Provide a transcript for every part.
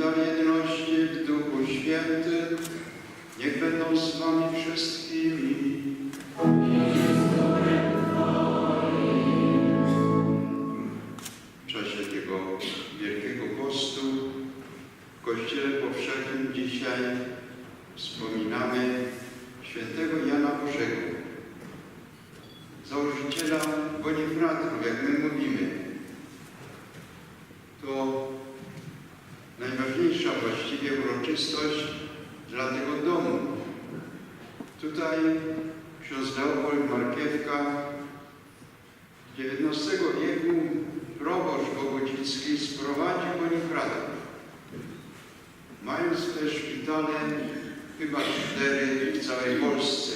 dar jedności w Duchu Świętym, niech będą z wami wszystkimi. W czasie tego Wielkiego Postu w Kościele Powszechnym dzisiaj wspominamy świętego Jana Bożego, założyciela Bonifratów, jak my mówimy. To najważniejsza właściwie uroczystość dla tego domu. Tutaj ksiądz Leopold Markiewka, XIX wieku proboszcz bogodzicki sprowadził Bonifratów, mając te szpitale chyba 4 w całej Polsce,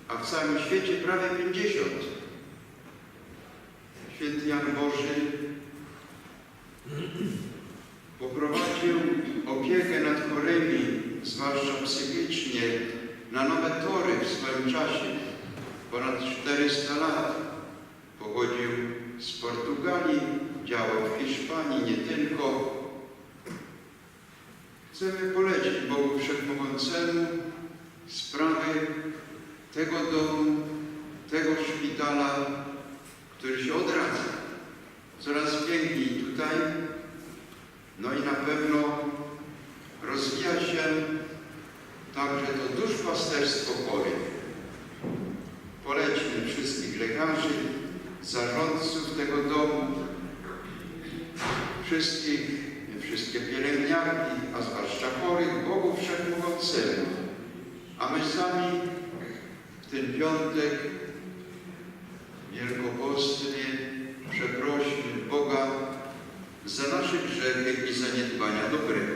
a w całym świecie prawie 50. Święty Jan Boży poprowadził opiekę nad chorymi, zwłaszcza psychicznie, na nowe tory w swoim czasie. Ponad 400 lat. Pochodził z Portugalii, działał w Hiszpanii, nie tylko. Chcemy polecić Bogu Wszechmogącemu sprawy tego domu, tego szpitala, który się odradza. Coraz piękniej tutaj. No i na pewno rozwija się także to duszpasterstwo chorych. Polećmy wszystkich lekarzy, zarządców tego domu, wszystkie pielęgniarki, a zwłaszcza chorych, Bogu Wszechmogącemu. A my sami w ten piątek wielkopostny przeprośmy Boga za nasze grzechy i zaniedbania dobrego.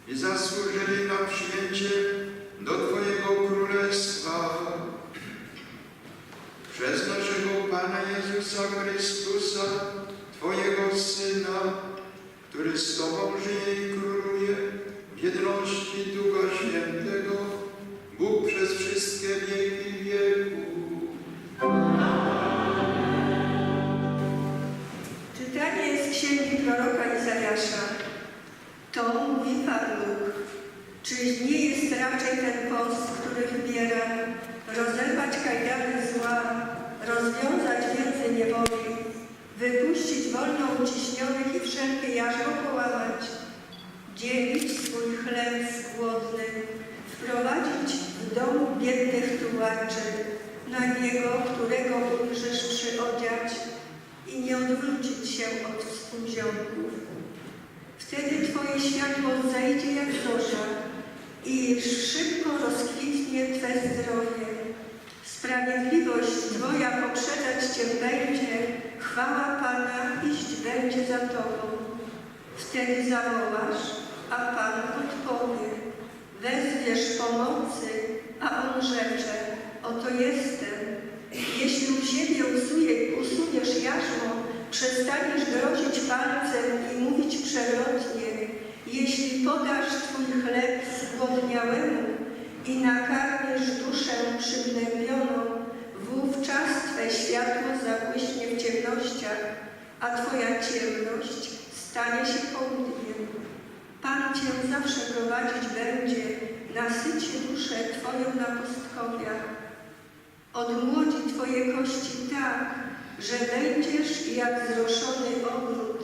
I zasłużyli na przyjęcie do Twojego Królestwa. Przez naszego Pana Jezusa Chrystusa, Twojego Syna, który z Tobą żyje i króluje w jedności Ducha Świętego, Bóg przez wszystkie wieki wieków. Czytanie z księgi proroka Izajasza. To mówi Pan Bóg. Czyż nie jest raczej ten post, który wybieram, rozerwać kajdany zła, rozwiązać więzy niewoli, wypuścić wolno uciśnionych i wszelkie jarzmo połamać, dzielić swój chleb z głodnym, wprowadzić w dom biednych tułaczy, na niego, którego ujrzysz przyodziać i nie odwrócić się od współziomków. Wtedy Twoje światło zajdzie jak zorza i szybko rozkwitnie Twe zdrowie. Sprawiedliwość Twoja poprzedzać Cię będzie, chwała Pana iść będzie za Tobą. Wtedy zawołasz, a Pan odpowie. Wezwiesz pomocy, a On rzecze, oto jestem. Jeśli u siebie usuniesz jarzmo, przestaniesz grozić palcem i mówić przewrotnie, jeśli podasz Twój chleb zgłodniałemu i nakarmisz duszę przygnębioną, wówczas Twe światło zabłyśnie w ciemnościach, a Twoja ciemność stanie się południem. Pan Cię zawsze prowadzić będzie, nasyci duszę Twoją na pustkowiach. Odmłodzi Twoje kości tak, że będziesz jak zroszony ogród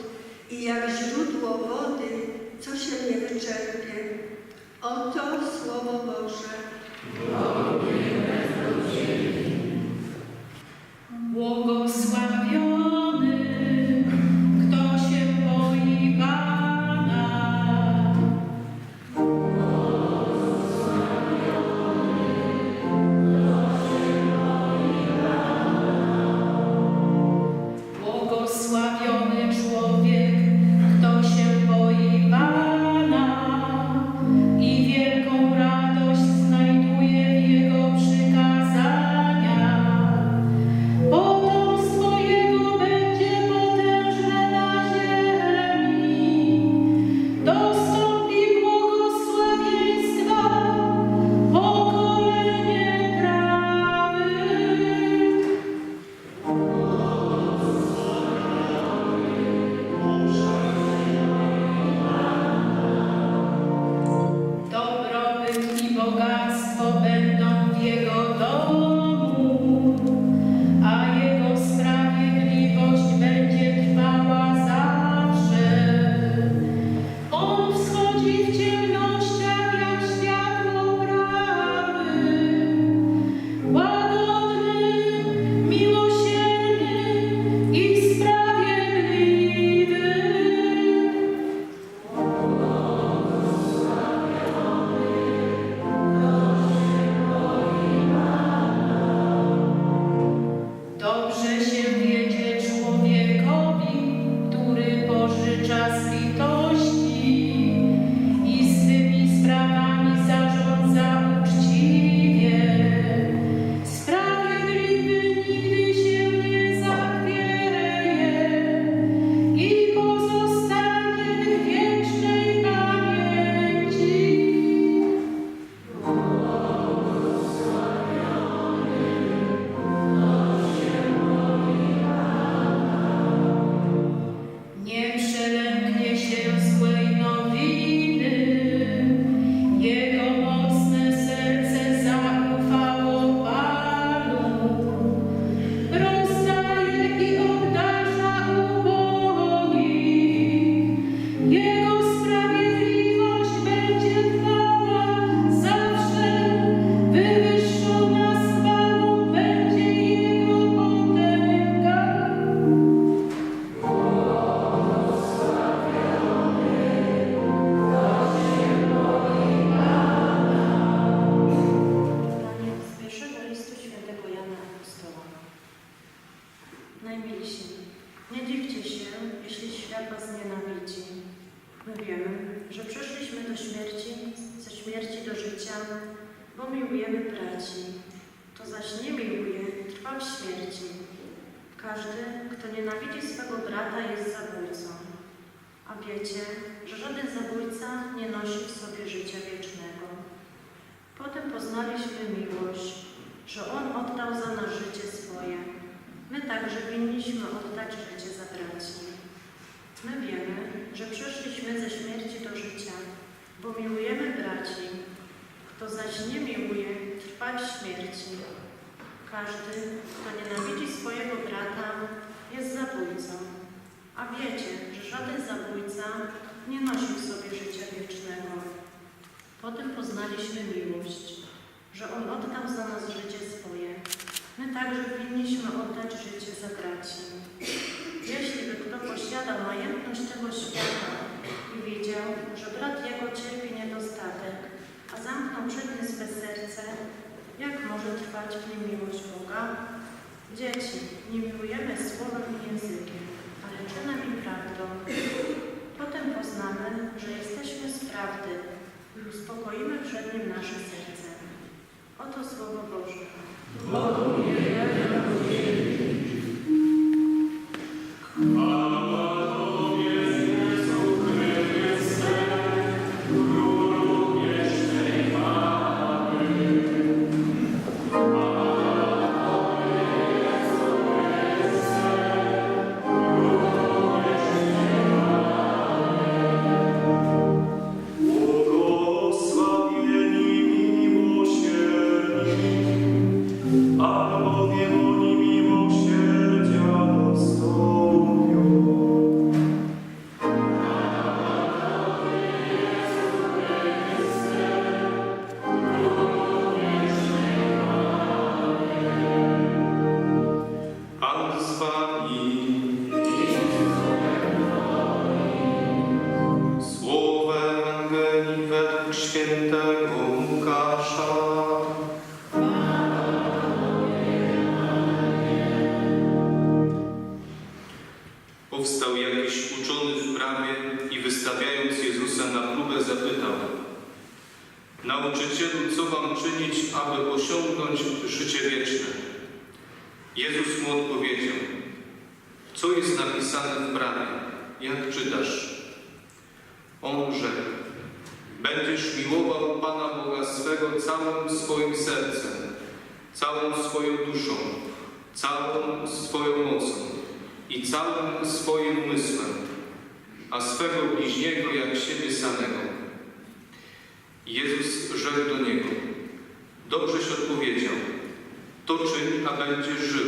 i jak źródło wody, co się nie wyczerpie. Oto Słowo Boże. Błogosławiony, kto się boi Pana. Błogosławiony człowiek, kto się boi Pana i wielką radość znajduje w Jego przykazaniach. Potomstwo Jego będzie potężne na ziemi, dostąpi błogosławieństwa pokolenie prawych. Dobrobyt i bogactwo będą w Jego domu, a Jego sprawiedliwość będzie trwała zawsze. On wschodzi w ciemnościach jak światło prawdy, łagodny, miłosierny i sprawiedliwy. Dobrze się wiedzie człowiekowi, który pożycza z litości i swymi sprawami zarządza uczciwie. Sprawiedliwy nigdy się nie zachwieje i pozostanie w wiecznej pamięci. Nie przelęknie się złej nowiny, Jego mocne serce zaufało Panu. Rozdaje i obdarza ubogich, Jego sprawiedliwość będzie trwała zawsze, wywyższona sławą będzie Jego potęga. Czytanie z pierwszego listu świętego Jana Apostoła. Najmilsi, nie dziwcie się, jeśli świat was nienawidzi. My wiemy, że przeszliśmy do śmierci, ze śmierci do życia, bo miłujemy braci. Kto zaś nie miłuje, trwa w śmierci. Każdy, kto nienawidzi swego brata, jest zabójcą. A wiecie, że żaden zabójca nie nosi w sobie życia wiecznego. Potem poznaliśmy miłość, że On oddał za nas życie swoje. My także winniśmy oddać życie za braci. My wiemy, że przeszliśmy ze śmierci do życia, bo miłujemy braci. Kto zaś nie miłuje, trwa w śmierci. Każdy, kto nienawidzi swojego brata, jest zabójcą. A wiecie, że żaden zabójca nie nosi w sobie życia wiecznego. Potem poznaliśmy miłość, że On oddał za nas życie swoje. My także winniśmy oddać życie za braci. Jeśli by kto posiadał majętność tego świata i wiedział, że brat jego cierpi niedostatek, a zamknął przed nim swe serce, jak może trwać w nim miłość Boga? Dzieci, nie miłujemy słowem i językiem, ale czynem i prawdą. Potem poznamy, że jesteśmy z prawdy i uspokoimy przed Nim nasze serce. Oto Słowo Boże. Albowiem oni miłosierni Powstał jakiś uczony w prawie i wystawiając Jezusa na próbę zapytał: Nauczycielu, co mam czynić, aby osiągnąć życie wieczne? Jezus mu odpowiedział: Co jest napisane w prawie? Jak czytasz? On rzekł: Będziesz miłował Pana Boga swego całym swoim sercem, całą swoją duszą, całą swoją mocą i całym swoim umysłem, a swego bliźniego jak siebie samego. Jezus rzekł do niego: Dobrześ odpowiedział, to czyń, a będziesz żył.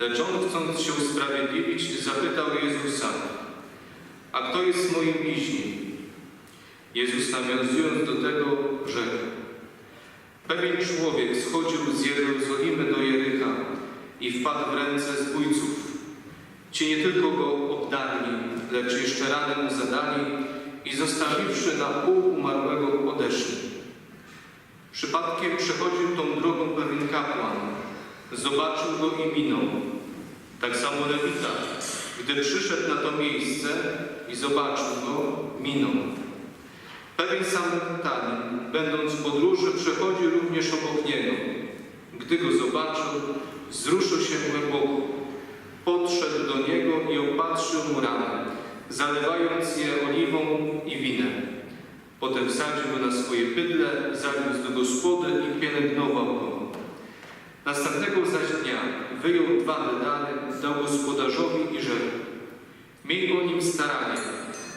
Lecz on, chcąc się usprawiedliwić, zapytał Jezusa: A kto jest moim bliźnim? Jezus, nawiązując do tego, rzekł: Pewien człowiek schodził z Jerozolimy do Jericha i wpadł w ręce zbójców. Ci nie tylko go obdarli, lecz jeszcze ranę mu zadali i zostawiwszy na pół umarłego, odeszli. Przypadkiem przechodził tą drogą pewien kapłan. Zobaczył go i minął. Tak samo Lewita, gdy przyszedł na to miejsce i zobaczył go, minął. Pewien Samarytanin, będąc w podróży, przechodził również obok niego. Gdy go zobaczył, wzruszył się głęboko. Podszedł do niego i opatrzył mu ranę, zalewając je oliwą i winem. Potem wsadził go na swoje bydlę, zawiózł do gospody i pielęgnował go. Następnego zaś dnia wyjął 2 denary, dał gospodarzowi i rzekł: Miej o nim staranie,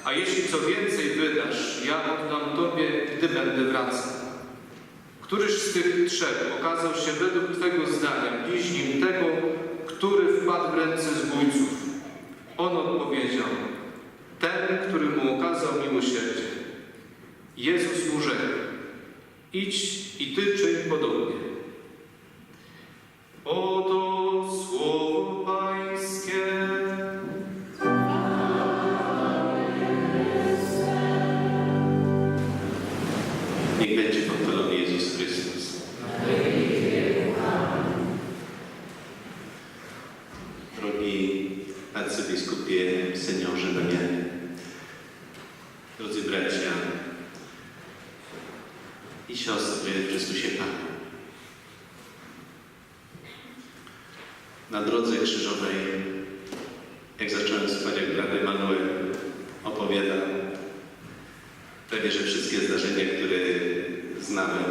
a jeśli co więcej wydasz, ja oddam tobie, gdy będę wracał. Któryż z tych 3 okazał się według twego zdania bliźnim tego, który wpadł w ręce zbójców? On odpowiedział: Ten, który mu okazał miłosierdzie. Jezus mu rzekł: Idź i ty czyń podobnie. Oto słowo Pańskie. Niech będzie pochwalony Jezus Chrystus. Drogi arcybiskupie, seniorze Damianie, drodzy bracia i siostry w Chrystusie Panu. Na drodze krzyżowej, jak zacząłem słuchać, jak brat Emanuel opowiadał, prawie że wszystkie zdarzenia, które znałem,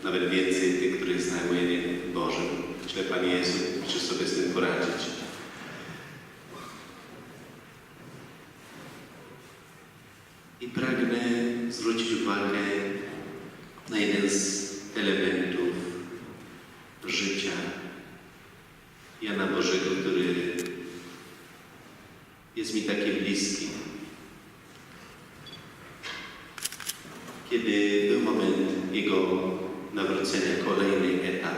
nawet więcej tych, których znałem o Janie Bożym. Myślę, Panie Jezu, musisz sobie z tym poradzić. I pragnę zwrócić uwagę na jeden z elementów życia Jana Bożego, który jest mi taki bliski. Kiedy był moment jego nawrócenia, kolejny etap,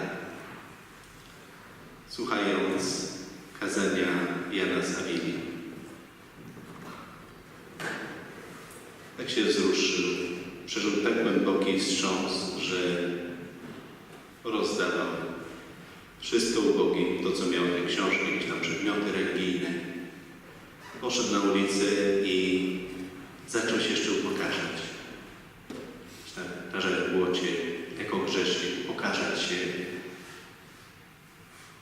słuchając kazania Jana z Awili, tak się wzruszył, przeżył tak głęboki wstrząs, że rozdawał wszystko ubogim, to co miał, te książki, jakieś tam przedmioty religijne. Poszedł na ulicę i zaczął się jeszcze upokarzać. Tarzać w błocie, jako grzesznik, pokazać się.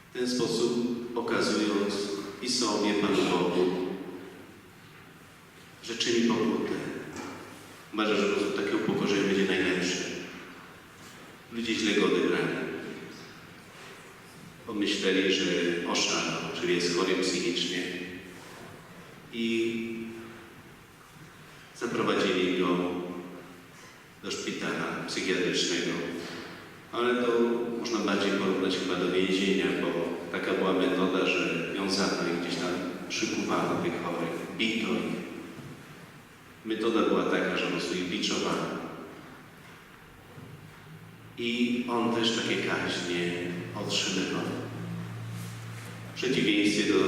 W ten sposób pokazując i sobie, Panu Bogu, że czyni pokutę. Uważa, że takie upokorzenie będzie najlepsze. Ludzie źle go odebrali. Pomyśleli, że oszalał, czyli jest chory psychicznie. I zaprowadzili go do szpitala psychiatrycznego. Ale to można bardziej porównać chyba do więzienia, bo taka była metoda, że wiązano i gdzieś tam przykuwano tych chorych, bito ich. Metoda była taka, że po prostu ich biczowano. I on też takie kaźnie otrzymywał. W przeciwieństwie do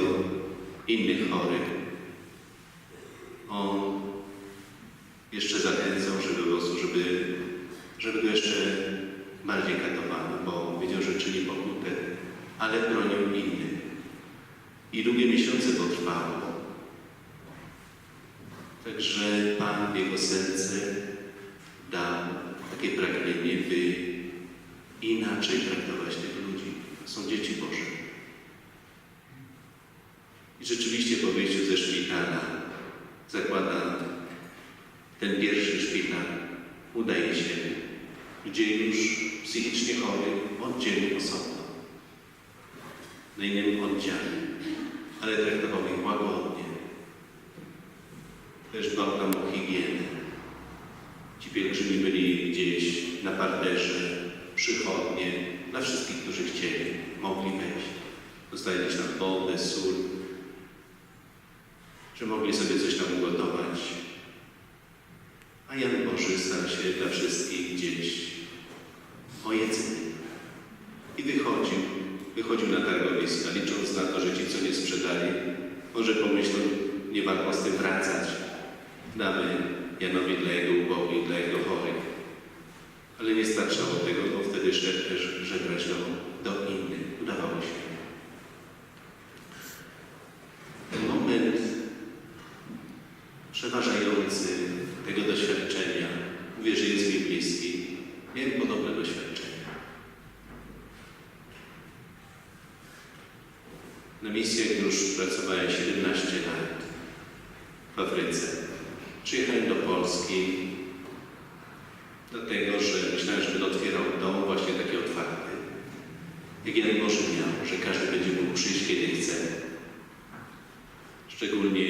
innych chorych, on jeszcze zachęcał, żeby go jeszcze bardziej katowano, bo wiedział, że czyni pokutę, ale bronił innych. I długie miesiące to trwało, Także Pan w jego serce dał takie pragnienie, by inaczej traktować tych ludzi. Są dzieci Boże. I rzeczywiście po wyjściu ze szpitala zakłada ten pierwszy szpital, udaje się, gdzie już psychicznie chory oddzielił osobno, na innym oddziale, ale traktował ich łagodnie. Też dbał tam o higienę. Ci pielgrzymi byli gdzieś na parterze, przychodnie, dla wszystkich, którzy chcieli, mogli wejść. Dostali też tam wodę, sól, że mogli sobie coś tam ugotować. A Jan Boży starał się dla wszystkich gdzieś o jedzenie. I wychodził na targowiska, licząc na to, że ci, co nie sprzedali, może pomyślą, nie warto z tym wracać. Damy Janowi dla jego ubogich, dla jego chorych. Ale nie starczało tego, bo wtedy szedł też żebrać do innych. Udawało się. Ten moment przeważający tego doświadczenia, mówię, że jest mi bliski, miałem podobne doświadczenia. Na misjach już pracowałem 17 lat w Afryce. Przyjechałem do Polski dlatego, że myślałem, że będę otwierał dom właśnie taki otwarty. Jak Jan Boży miał, że każdy będzie mógł przyjść, kiedy chce. Szczególnie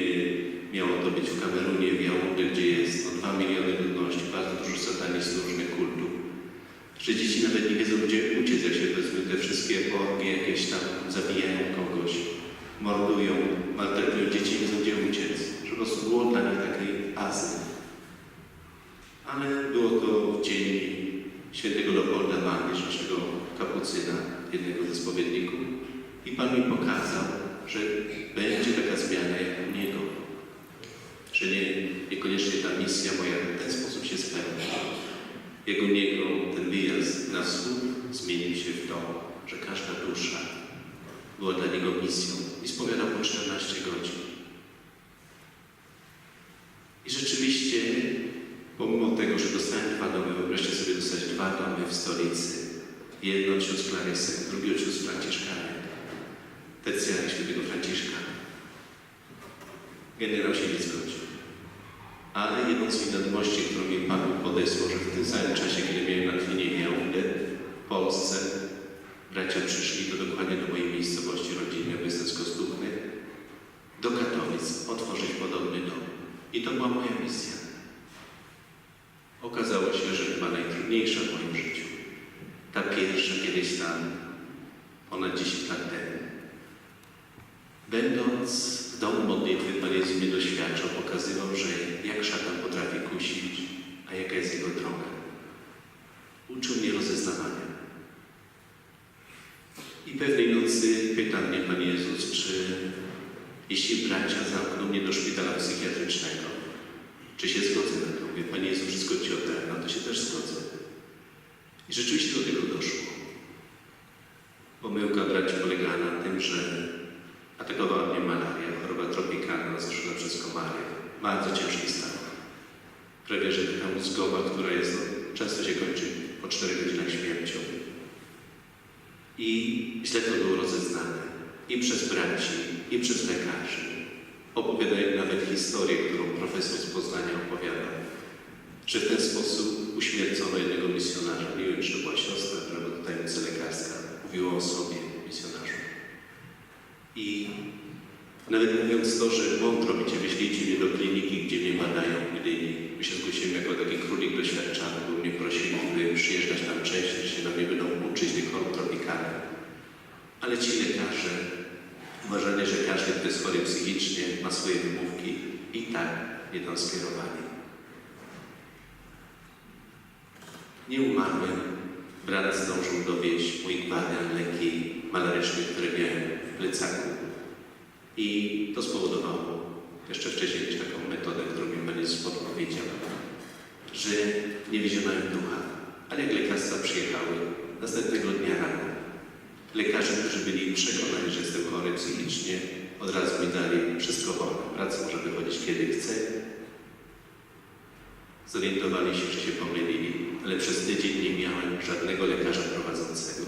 miało to być w Kamerunie, w Jaundę, gdzie jest o 2 miliony ludności, bardzo dużo satanistów różnych kultów. Że dzieci nawet nie wiedzą, gdzie uciec, jak się wezmą te wszystkie orgie, jakieś tam zabijają kogoś, mordują, maltretują dzieci, nie wiedzą, gdzie uciec. Że po prostu było dla nich taki azyl. Ale było to w dzień świętego Leopolda Mandysz, naszego kapucyna, jednego ze spowiedników. I Pan mi pokazał, że będzie taka zmiana jak u niego. Że niekoniecznie ta misja moja w ten sposób się spełni. Jak u niego ten wyjazd na wschód zmienił się w to, że każda dusza była dla niego misją. I spowiadał po 14 godzin. I rzeczywiście, pomimo tego, że dostałem 2 domy, wyobraźcie sobie dostać 2 domy w stolicy. Jedno od sióstr Clarysy, drugie od sióstr Franciszkanek. Tercjary świętego Franciszka. Generał się nie zgodził. Ale jedną z wiadomości, którą mi Pan podesłał, że w tym samym czasie, kiedy miałem na Twinie Jaundę, w Polsce, bracia przyszli dokładnie do mojej miejscowości rodzinnej, bo jestem z Kostówny, do Katowic otworzyć podobny dom. I to była moja misja. Okazało się, że chyba najtrudniejsza w moim życiu. Ta pierwsza kiedyś tam, ponad 10 lat temu. Będąc w domu modlitwy, Pan Jezus mnie doświadczał, pokazywał, że jak szatan potrafi kusić, a jaka jest jego droga. Uczył mnie rozeznawania. I pewnej nocy pyta mnie Pan Jezus, czy jeśli bracia zamkną mnie do szpitala psychiatrycznego, czy się zgodzę na to? Mówię, Panie Jezu, wszystko Ci oddałem, na to się też zgodzę. I rzeczywiście do tego doszło. Pomyłka braci polegała na tym, że atakowała mnie malaria, choroba tropikalna rozszerzona przez komary. Bardzo ciężki stan. Prawie że taka mózgowa, która jest, często się kończy po 4 godzinach śmiercią. I źle to było rozeznane. I przez braci, i przez lekarzy. Opowiadają nawet historię, którą profesor z Poznania opowiadał, że w ten sposób uśmiercono jednego misjonarza. Nie wiem, czy to była siostra, która była tajemnica lekarska. Mówiła o sobie, misjonarzu. I nawet mówiąc to, że błąd robicie, wyślijcie mnie do kliniki, gdzie mnie badają w Gdyni. My się zgłosiłem jako taki królik doświadczany, bo mnie prosili, by przyjeżdżać tam częściej, że się na mnie będą uczyć tych chorób tropikalnych. Ale ci lekarze uważali, że każdy, kto jest chory psychicznie, ma swoje wymówki i tak mnie tam skierowali. Nie umarłem. Brat zdążył dowieźć mój gwardian leki malaryczne, które miałem w plecaku. I to spowodowało jeszcze wcześniej też taką metodę, którą mi Pan Jezus podpowiedział, że nie wizjonałem ducha. Ale jak lekarstwa przyjechały, następnego dnia rano, lekarze, którzy byli przekonani, że jestem chory psychicznie, od razu mi dali wszystko wolne. Praca może wychodzić kiedy chce Zorientowali się, że się pomylili, ale przez tydzień nie miałem żadnego lekarza prowadzącego.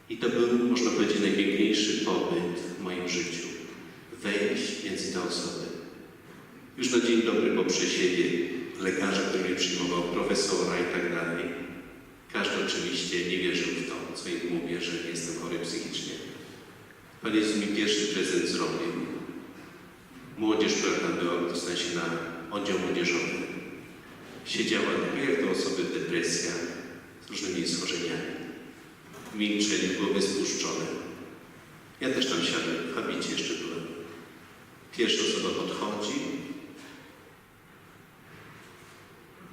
I to był, można powiedzieć, najpiękniejszy pobyt w moim życiu. Wejść między te osoby. Już na dzień dobry po przesiedzie lekarza, który mnie przyjmował, profesora i tak dalej. Każdy oczywiście nie wierzył w to, co im mówię, że nie jestem chory psychicznie. Pan Jezus mi pierwszy prezent zrobił. Młodzież, która tam była, w sensie na oddział młodzieżowy, siedziała tak jak to osoby w depresjach, z różnymi schorzeniami. Milczeli, głowy spuszczone. Ja też tam siadłem, w habicie jeszcze byłem. Pierwsza osoba podchodzi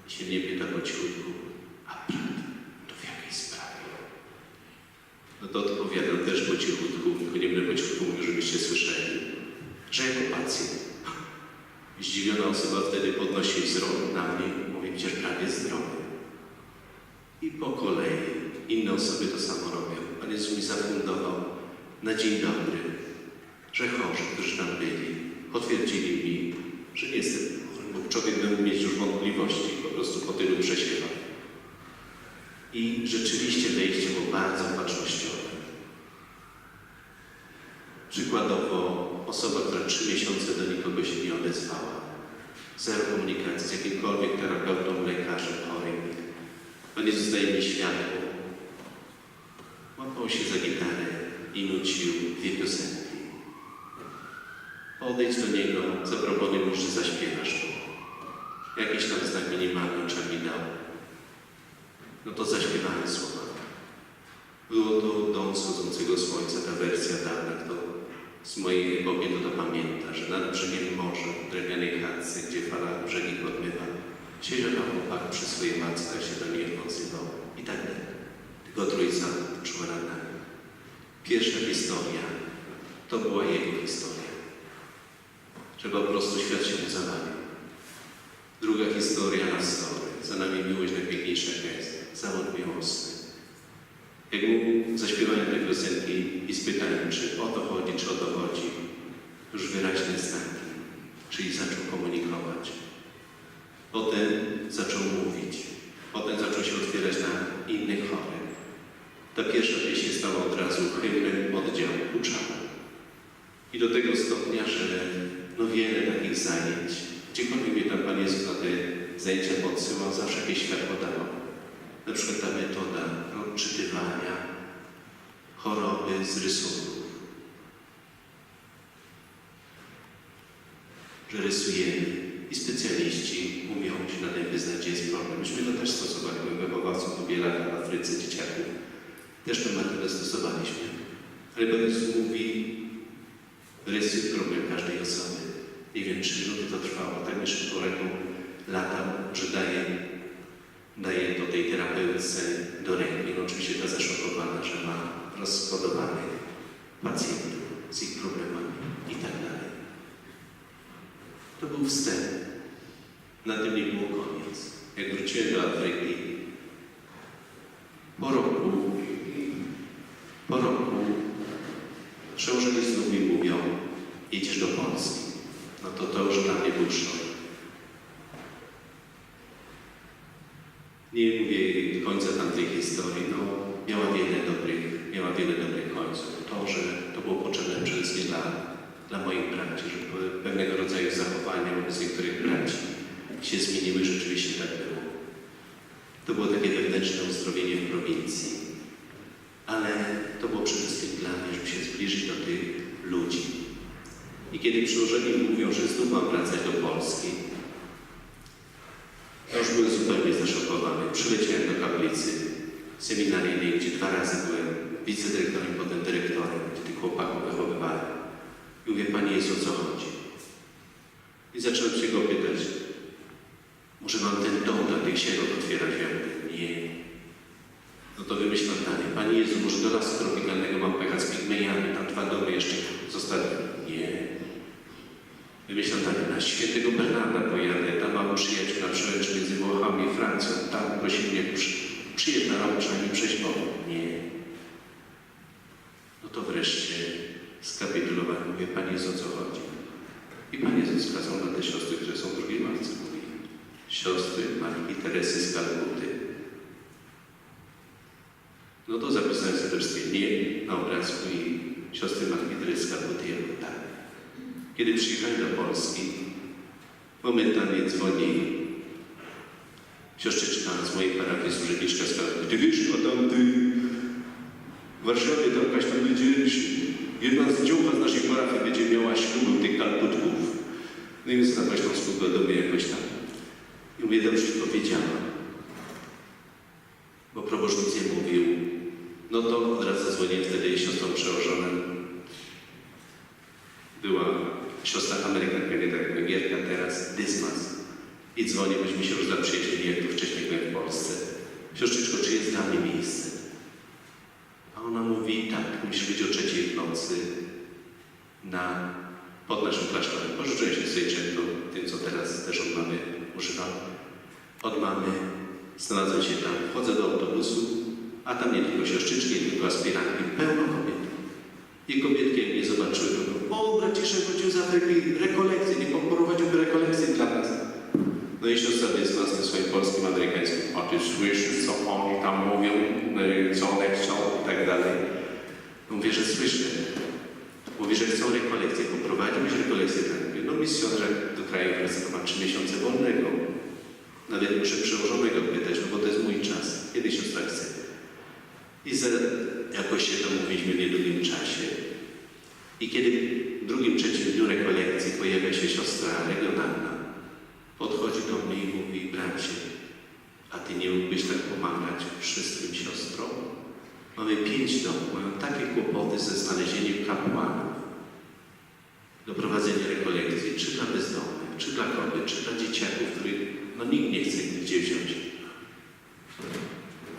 i się mnie pyta po cichutku: a brat, to w jakiej sprawie? No to odpowiadam też po cichutku, tylko nie będę po cichutku mówił, żebyście słyszeli, że jako pacjent. Zdziwiona osoba wtedy podnosi wzrok na mnie i mówi: przecież brat jest zdrowy. I po kolei inne osoby to samo robią. Pan Jezus mi zafundował na dzień dobry, że chorzy, którzy tam byli, potwierdzili mi, że nie jestem chory, bo człowiek mógł mieć już wątpliwości po prostu po tylu przesiewach. I rzeczywiście wejście było bardzo bacznościowe. Przykładowo osoba, która 3 miesiące do nikogo się nie odezwała. Zero komunikacji z jakimkolwiek terapeutą, lekarzem, chorym. Pan Jezus daje mi światło. Łapał się za gitarę i nucił 2 piosenki. Podejdź do Niego, zaproponuj mu, że zaśpiewasz to. Jakiś tam znak minimalny oczami dał. No to zaśpiewamy słowa. Było to Dom wschodzącego słońca, ta wersja dawna, kto z mojej epoki to pamięta, że nad brzegiem morza, w drewnianej chatce, gdzie fala brzegi podmywa, siedział tam chłopak przy swojej matce, tak się do niej odzywał. I tak dalej. Tylko Trójca czuła nad nami. Pierwsza historia to była jego historia. Trzeba po prostu świat się mu zawalił. Druga historia na story. Za nami miłość najpiękniejsza jest. Zawód miłosny. Jak mu zaśpiewałem te piosenki i spytałem, czy o to chodzi, czy o to chodzi, już wyraźne znaki, czyli zaczął komunikować. Potem zaczął mówić. Potem zaczął się otwierać na innych chorych. Ta pierwsza pieśń się stała od razu hymnem oddziału Kuczawa. I do tego stopnia, że wiele takich zajęć, gdziekolwiek mnie tam Pan Jezus na te zajęcia podsyłał, zawsze jakieś światło dawał. Na przykład ta metoda odczytywania choroby z rysunków. Że rysujemy i specjaliści umią się na tym wyznać, gdzie jest problem. Myśmy to też stosowali, byłem wychowawcą po wiele lat w Afryce dzieciaków. Też tę metodę stosowaliśmy. Ale Pan Jezus mówi: rysuj problem każdej osoby. Nie wiem, 3 minuty to trwało, tak mi szybko ręką latał, że daje to tej terapeutce do ręki. No oczywiście ta zaszokowana, że ma rozkodowanych pacjentów z ich problemami i tak dalej. To był wstęp. Na tym nie było koniec. Jak wróciłem do Afryki, po roku przełożeni znów mi mówią: jedziesz do Polski. No to już dla mnie był szok. Nie mówię końca tamtej historii, miała wiele dobrych końców. To, że to było potrzebne przede wszystkim dla moich braci, że pewnego rodzaju zachowania wobec niektórych braci się zmieniły, rzeczywiście tak było. To było takie wewnętrzne uzdrowienie w prowincji. Ale to było przede wszystkim dla mnie, żeby się zbliżyć do tych ludzi. I kiedy przełożeni mówią, że znów mam wracać do Polski, ja już byłem zupełnie zaszokowany. Przyleciałem do kaplicy seminaryjnej, gdzie 2 razy byłem wicedyrektorem, potem dyrektorem, gdzie tych chłopaków wychowywałem. I mówię: Panie Jezu, o co chodzi? I zacząłem się go pytać: może mam ten dom dla tych sierot otwierać? Ja mówię: nie. No to wymyślam dalej: Panie Jezu, może do lasu tropikalnego mam pojechać z pigmejami, tam 2 domy jeszcze zostawię? Nie. Wymyślam dalej: na Świętego Bernarda pojadę, tam mam przyjaciół na przełęczu między Włochami i Francją, tam prosili mnie: przyjedź na rok, przynajmniej przejść wodą. Nie. No to wreszcie skapitulowałem, mówię: Panie Jezu, o co chodzi? I Pan Jezus wskazał na te siostry, które są w drugiej ławce. Mówi: siostry Matki Teresy z Kalkuty. No to zapisałem sobie też zdjęcie na obrazku i siostry Matki Teresy z Kalkuty jako tak. Kiedy przyjechali do Polski, momentalnie dzwoni siostrzyczka z mojej parafii, służebniczka z Kalkuty. Ty wiesz, a tam ty w Warszawie tam jakaś tam będzie jedna z dziołcha z naszej parafii będzie miała ślub tych Kalkutków. No i więc na tą spółkę do mnie jakoś tam. I mówię, dobrze powiedziała. Bo proboszcz nic nie mówił. No to od razu zadzwoniłem wtedy siostrą przełożoną. Była siostra Amerykanka, nie tak jak Węgierka, teraz Dysmas. I dzwonię, byśmy się już zaprzyjaźnili, jak tu wcześniej byłem w Polsce. Siostrzyczko, czy jest dla mnie miejsce? A ona mówi, tak, musi być o 3:00 w nocy pod naszym klasztorem. Pożyczyłem się sobie często tym, co teraz też od mamy używam. Od mamy znalazłem się tam, wchodzę do autobusu, a tam nie tylko siostrzyczki, nie tylko aspirantki, pełno kobiet. I kobietki, jak mnie zobaczyły, to mówią, o, braciszek, chodził za rekolekcje, nie poprowadziłby rekolekcje dla nas. No i siostra Dysmas tym swoim polskim, amerykańskim, a ty słyszysz, co oni tam mówią, co one chcą i tak dalej. Mówię, że słyszę. Mówi, że chcą rekolekcje, poprowadzić rekolekcje. Tak mówię, no misjonarz do kraju ma 3 miesiące wolnego. Nawet muszę przełożonego pytać, no bo to jest mój czas. Kiedy siostra chce? I jakoś się domówiliśmy w niedługim czasie. I kiedy w drugim, trzecim dniu rekolekcji pojawia się siostra regionalna, podchodzi do mnie i mówi, bracie, a ty nie mógłbyś tak pomagać wszystkim siostrom? Mamy 5 domów, mają takie kłopoty ze znalezieniem kapłanów do prowadzenia rekolekcji, czy dla bezdomnych, czy dla kobiet, czy dla dzieciaków, których nikt nie chce gdzie wziąć.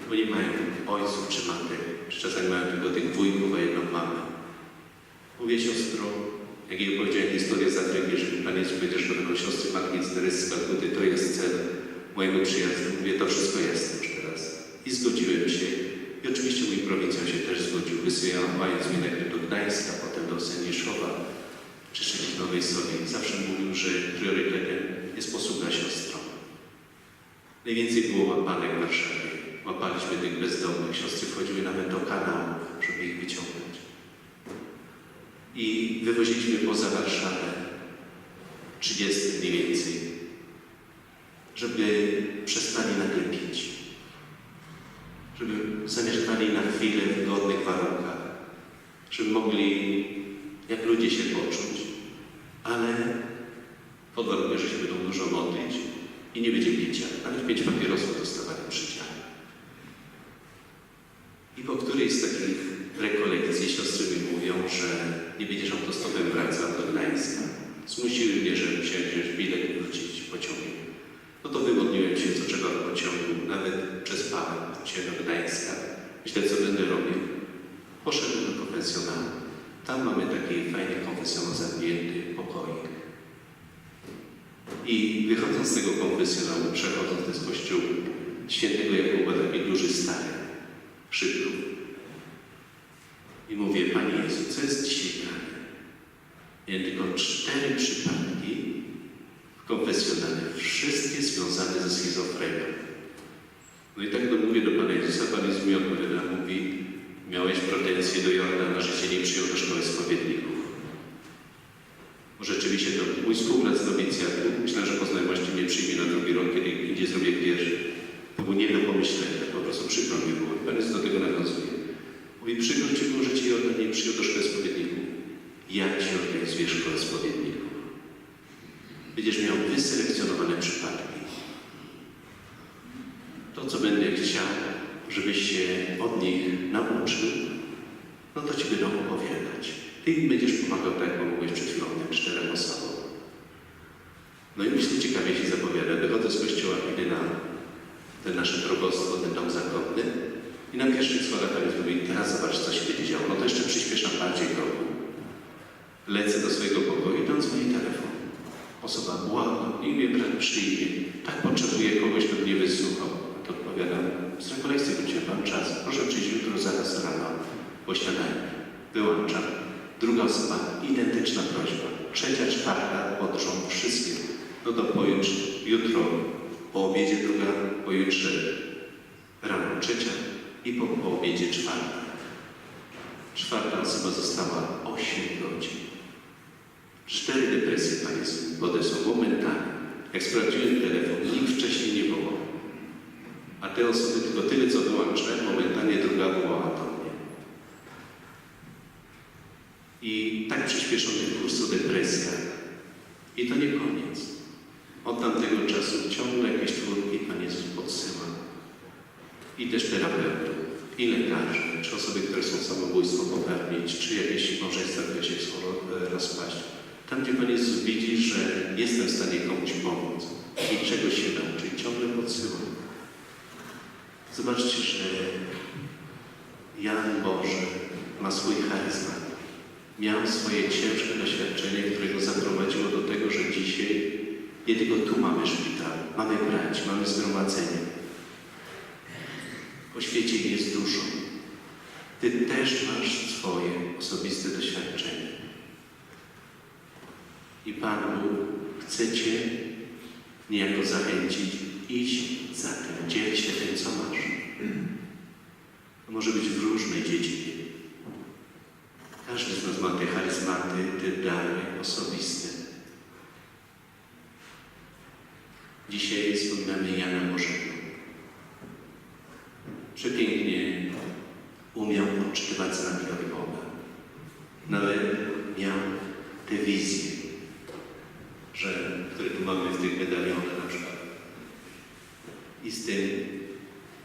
Bo nie mają ojców czy matek, czy czasami mają tylko tych wujków, a jedną mamę. Mówię, siostro, jak jej opowiedziałem historię z Afryki, że Pan Jezus powiedział, że będą siostry Matki Teresy z Kalkuty, to jest cel mojego przyjazdu. Mówię, to wszystko jest już teraz. I zgodziłem się. I oczywiście mój prowincjał się też zgodził. Wysyłając mnie najpierw do Gdańska, potem do Sędziszowa, czy Szczecinowej Soli. Zawsze mówił, że priorytetem jest posługa siostrą. Najwięcej było łapanek w Warszawie. Łapaliśmy tych bezdomnych. Siostry wchodziły nawet do kanałów, żeby ich wyciągnąć. I wywoziliśmy poza Warszawę 30 mniej więcej, żeby przestali nagle pić, żeby zamieszkali na chwilę w godnych warunkach, żeby mogli jak ludzie się poczuć, ale pod warunkiem, że się będą dużo modlić i nie będzie picia. Nawet 5 papierosów dostawali przy dziale. I po którejś z takich rekolekcji siostry mi mówią, że nie będziesz autostopem wracał do Gdańska. Zmusiły mnie, że musiałem wziąć bilet i wrócić pociągiem. No to wywodniłem się, co trzeba w pociągu, nawet przez Pawę, wróciłem do Gdańska. Myślę, co będę robił. Poszedłem do konfesjonału. Tam mamy taki fajny konfesjonał zamknięty, pokoik. I wychodząc z tego konfesjonału, przechodząc, to jest kościół świętego Jakuba, taki duży, stary, szybko. I mówię, Panie Jezu, co jest dzisiaj grane? Miałem tylko 4 przypadki w konfesjonale, wszystkie związane ze schizofrenią. No i tak mówię do Pana Jezusa, Pan Jezus mi odpowiada, mówi, miałeś pretensje do Jordana, że Cię nie przyjął do szkoły spowiedników. Bo rzeczywiście to mój współprac z nowicjatu, myślę, że po znajomości mnie przyjmie na drugi rok, kiedy indziej zrobię pierwszy. To było nie do pomyślenia, po prostu przykro mi było. Pan Jezus do tego nawiązuje. Mówi, przykro Ci było, że Cię Jordan nie przyjął do szkoły spowiedników. Ja Ci organizuję szkołę spowiedników. Będziesz miał wyselekcjonowane przypadki. To, co będę chciał, żebyś się od nich nauczył, no to Ci będą opowiadać. Ty im będziesz pomagał tak, jak mówiłeś przed chwilą, 4 osobom. No i myślę, ciekawie się zapowiada. Wychodzę z kościoła, idę na ten nasze probostwo, ten dom zakładny i na pierwszych schodach Pan Jezus mówi, teraz zobacz, co się będzie działo. No to jeszcze przyspieszam bardziej kroku. Lecę do swojego pokoju i tam dzwoni telefon. Osoba błaga i mnie brat przyjmie. Tak potrzebuję kogoś, kto mnie wysłuchał. To odpowiadam, z rekolekcji wróciłem, mam czas. Proszę przyjść jutro zaraz rano po śniadaniu. Wyłączam. Druga osoba, identyczna prośba. 3., 4. pod rząd, wszystkie. No to pojutrze, jutro po obiedzie druga, pojutrze rano trzecia i po obiedzie czwarta. Czwarta osoba została 8 godzin. 4 depresje, Panie, odesłał momentalnie. Jak sprawdziłem telefon, nikt wcześniej nie wołał. A te osoby tylko tyle, co wyłączyłem, momentalnie druga wołała do mnie. I tak przyspieszony kurs o depresjach. I to nie koniec. Od tamtego czasu ciągle jakieś czwórki Pan Jezus podsyła. I też terapeutów, i lekarzy, czy osoby, które są samobójstwo popełnić, czy jakieś małżeństwa, które się chcą rozpaść. Tam, gdzie Pan Jezus widzi, że jestem w stanie komuś pomóc i czegoś się nauczyć, ciągle podsyła. Zobaczcie, że Jan Boży ma swój charyzmat. Miał swoje ciężkie doświadczenie, które go zaprowadziło do tego, że dzisiaj nie tylko tu mamy szpital, mamy braci, mamy zgromadzenie. Po świecie jest dużo. Ty też masz swoje osobiste doświadczenie. I Pan Bóg chce Cię niejako zachęcić, iść za tym, dziel się tym, co masz. To może być w różnej dziedzinie. Każdy z nas ma te charyzmaty, te dary osobiste. Dzisiaj wspominamy Jana Bożego. Przepięknie umiał odczytywać znaki od Boga. Nawet miał te wizje, które tu mamy w tych medalionach na przykład. I z tym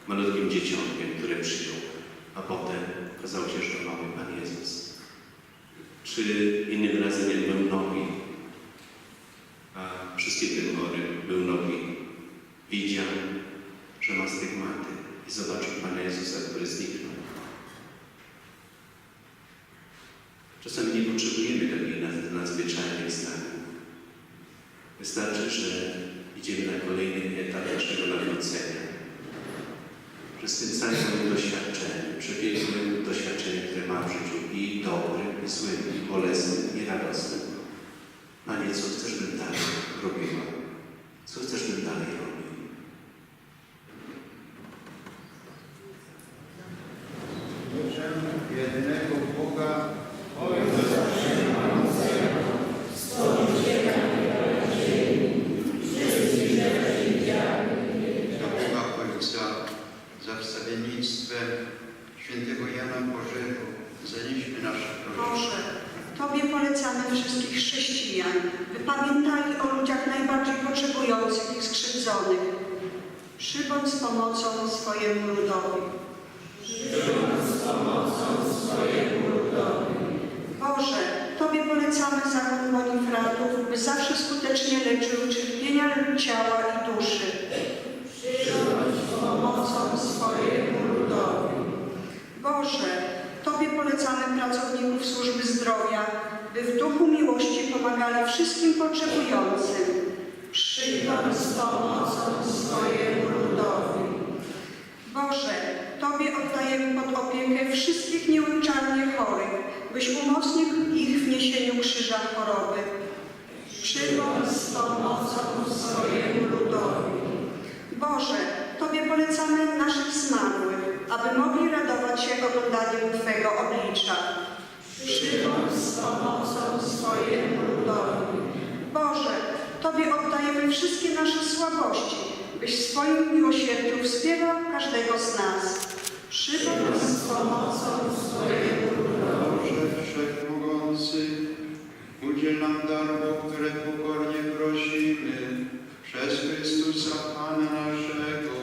malutkim dzieciątkiem, które przyjął, a potem okazało się, że to mały Pan Jezus. Czy innym razem, jak był nogi, a wszystkie te chory był nogi, widział, że ma stygmaty i zobaczył Pana Jezusa, który zniknął. Czasami nie potrzebujemy takich nadzwyczajnych stanów. Wystarczy, że idziemy na kolejny etap naszego nawrócenia. Przez tym całym doświadczeniem, przepięknym doświadczeniem, które mam w życiu, i dobrym, i złym, i bolesnym, i radosnym. Panie, co chcesz, bym dalej robiła? Co chcesz, bym dalej robił? Jednego Boga, za wstawiennictwem świętego Jana Bożego zanieśmy nasze prośby. Boże, Tobie polecamy wszystkich chrześcijan, by pamiętali o ludziach najbardziej potrzebujących i skrzywdzonych. Przybądź z pomocą swojemu ludowi. Boże, Tobie polecamy zakon Bonifratów, by zawsze skutecznie leczył cierpienia ciała i duszy. Przybądź z pomocą swojemu ludowi. Boże, Tobie polecamy pracowników służby zdrowia, by w duchu miłości pomagali wszystkim potrzebującym. Przybądź z pomocą swojemu ludowi. Boże, Tobie oddajemy pod opiekę wszystkich nieuleczalnie chorych, byś umocnił ich w niesieniu krzyża choroby. Przybądź z pomocą swojemu ludowi. Boże, Tobie polecamy naszych zmarłych, aby mogli radować się oglądaniem Twego oblicza. Przybądź z pomocą swojemu ludowi. Boże, Tobie oddajemy wszystkie nasze słabości, byś w swoim miłosierdziu wspierał każdego z nas. Przybądź z pomocą swojemu ludowi. Boże Wszechmogący, udziel nam darów, o które pokornie prosimy, przez Chrystusa Pana naszego.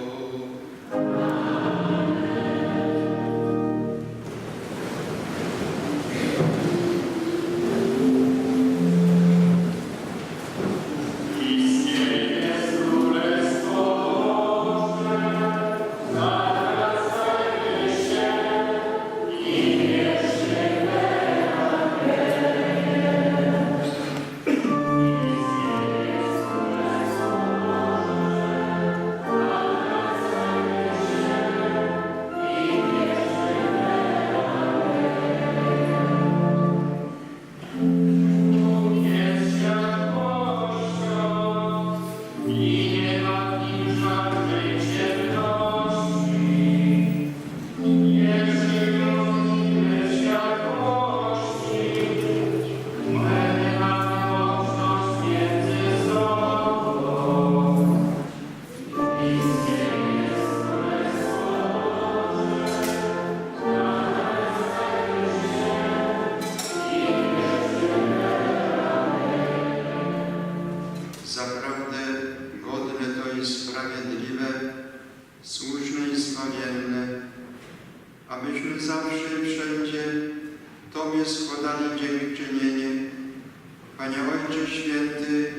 Panie Ojcze Święty,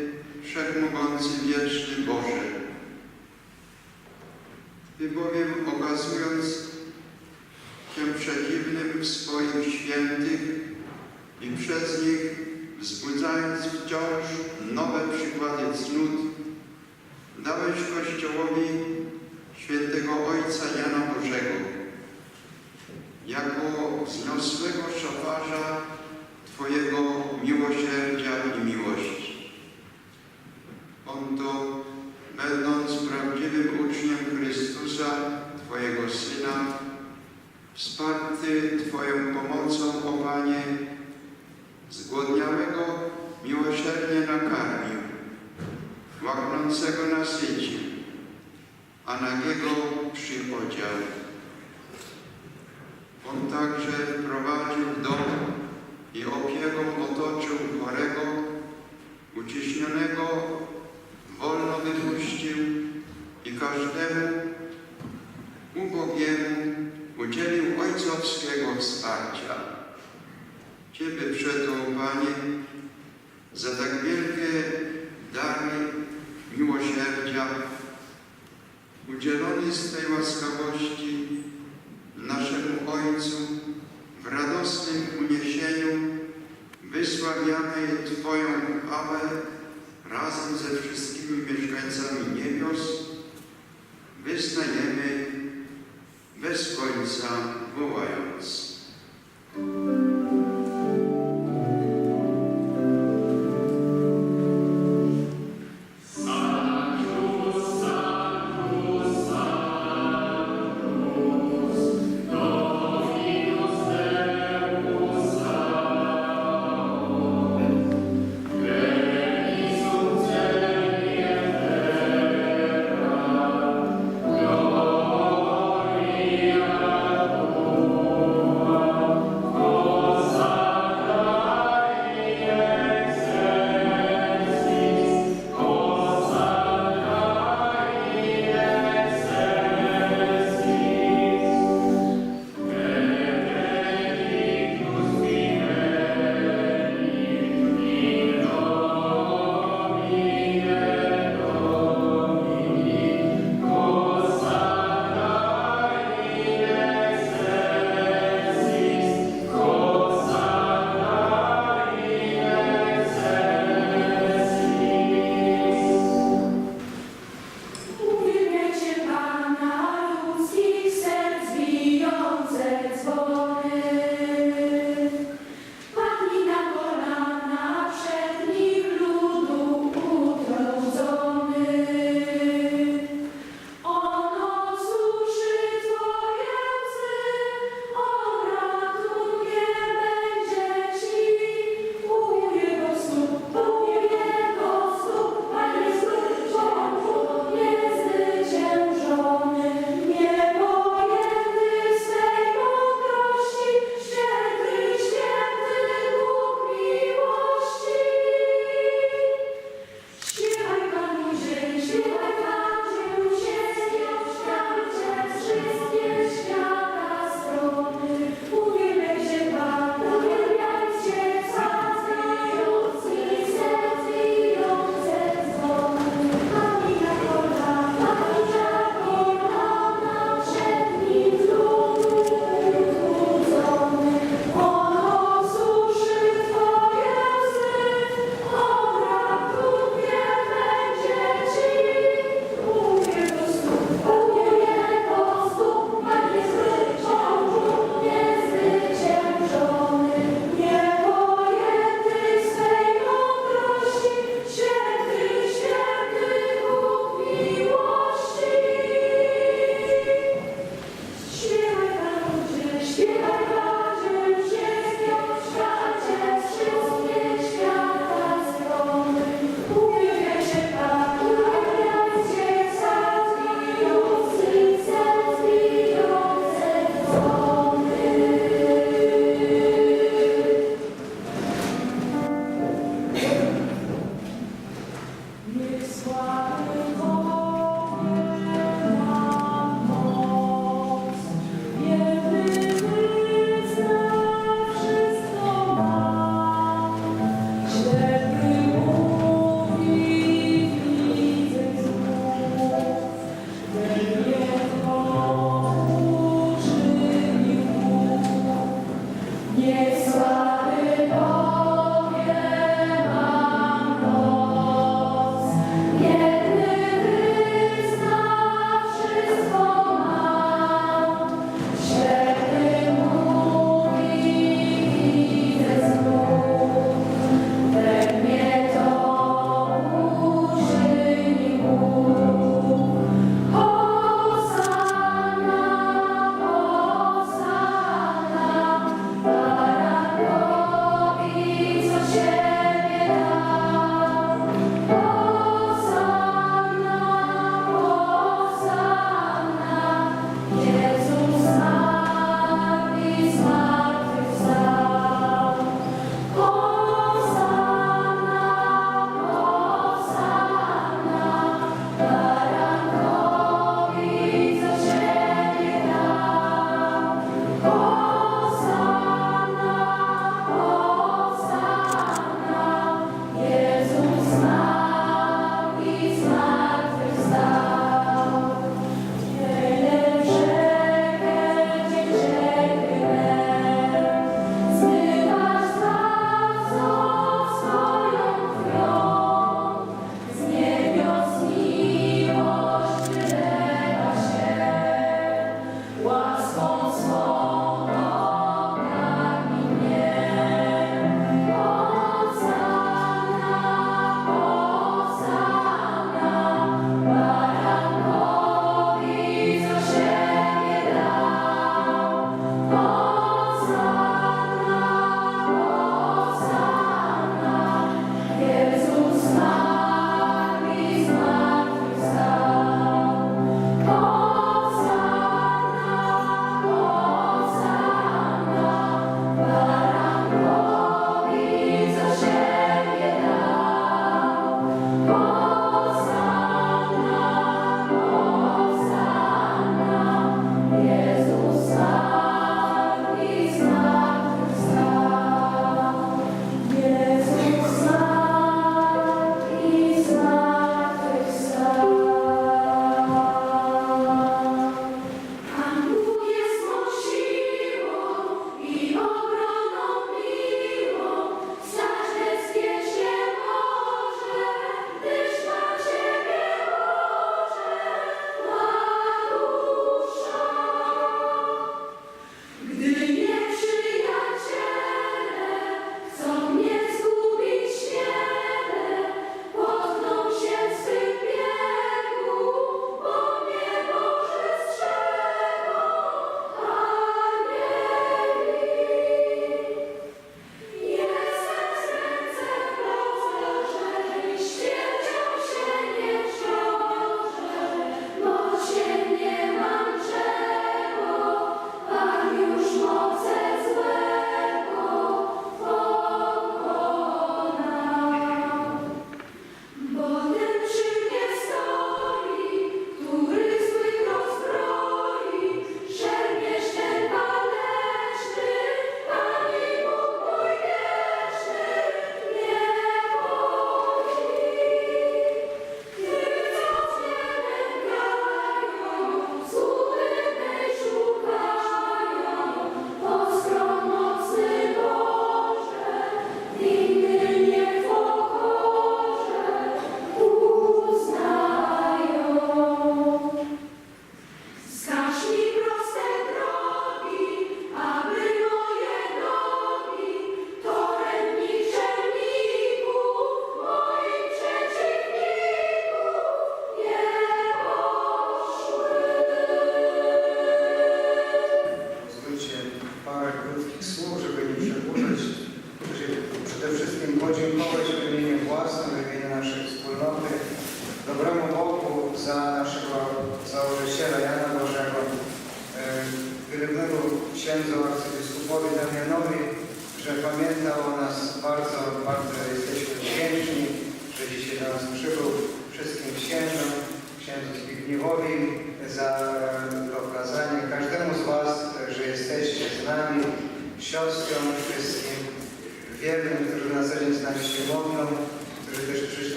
Wszechmogący, Wieczny Boże, Ty bowiem okazując się przeciwnym w swoich świętych i przez nich wzbudzając wciąż nowe przykłady cnót, dałeś Kościołowi świętego Ojca Jana Bożego jako wzniosłego szafarza Twojego miłosierdzia i miłości. On to, będąc prawdziwym uczniem Chrystusa, Twojego Syna, wsparty Twoją pomocą, o Panie, zgłodniałego miłosiernie nakarmił, łaknącego nasycił, a nagiego przyodział. On także wprowadził w dom i opieką otoczył chorego, uciśnionego, wolno wypuścił i każdemu ubogiemu udzielił ojcowskiego wsparcia. Ciebie przeto, Panie, za tak wielkie dary miłosierdzia, udzielony z tej łaskawości naszemu Ojcu, w radosnym uniesieniu wysławiamy Twoją chwałę razem ze wszystkimi mieszkańcami niebios, wyznajemy bez końca wołając. Gloria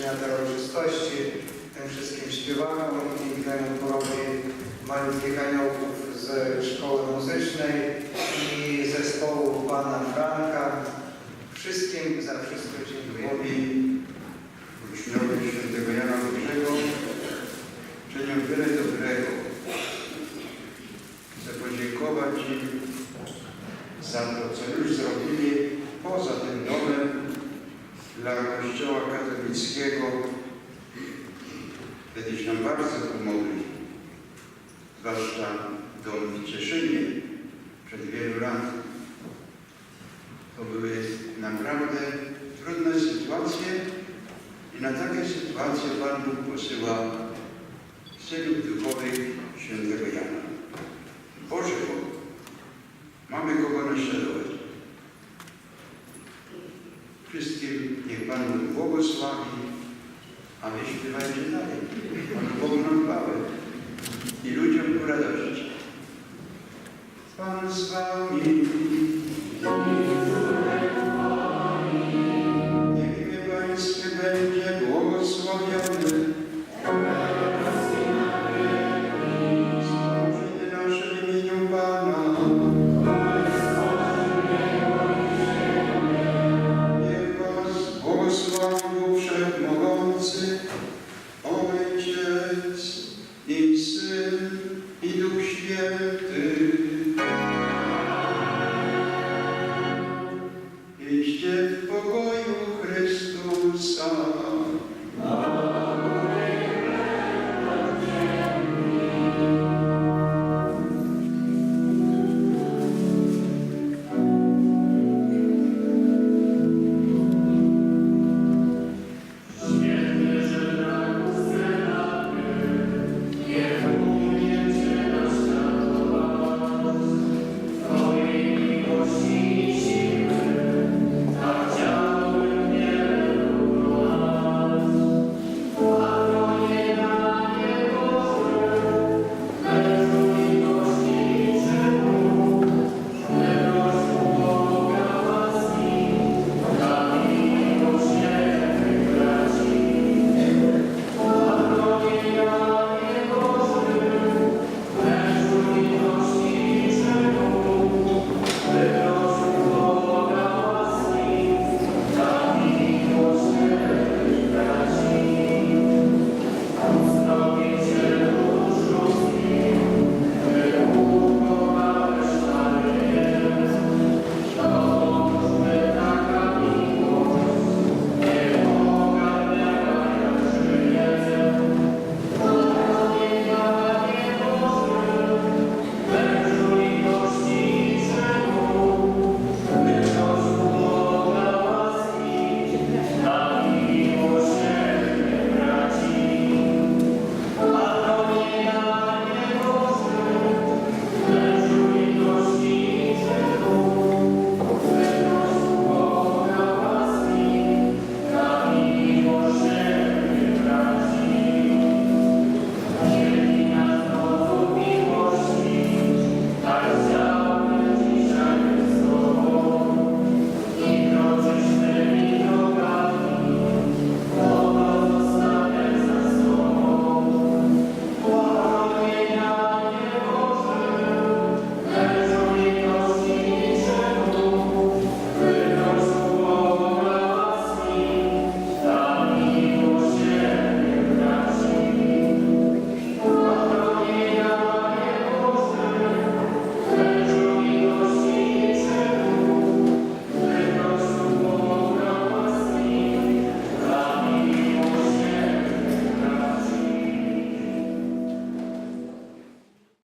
zakończenia tej uroczystości, tym wszystkim śpiewakom i pięknemu chorowi Malutkich Aniołków ze Szkoły Muzycznej i zespołu pana Franka. Wszystkim za wszystko dziękuję. Uczniowie świętego Jana Bożego czynią wiele dobrego. Chcę podziękować im za to, co już zrobili poza tym domem dla Kościoła katolickiego. Kiedyś nam bardzo pomogli, zwłaszcza dom w Cieszynie przed wielu lat. To były naprawdę trudne sytuacje i na takie sytuacje Pan Bóg posyła synów duchowych świętego Jana. Boże Bogu, mamy kogo naśladować. Wszystkim niech Pan Bóg błogosławi, a my śpiewajcie dalej. Panu Bogu nam chwałę i ludziom ku radości. Pan z wami.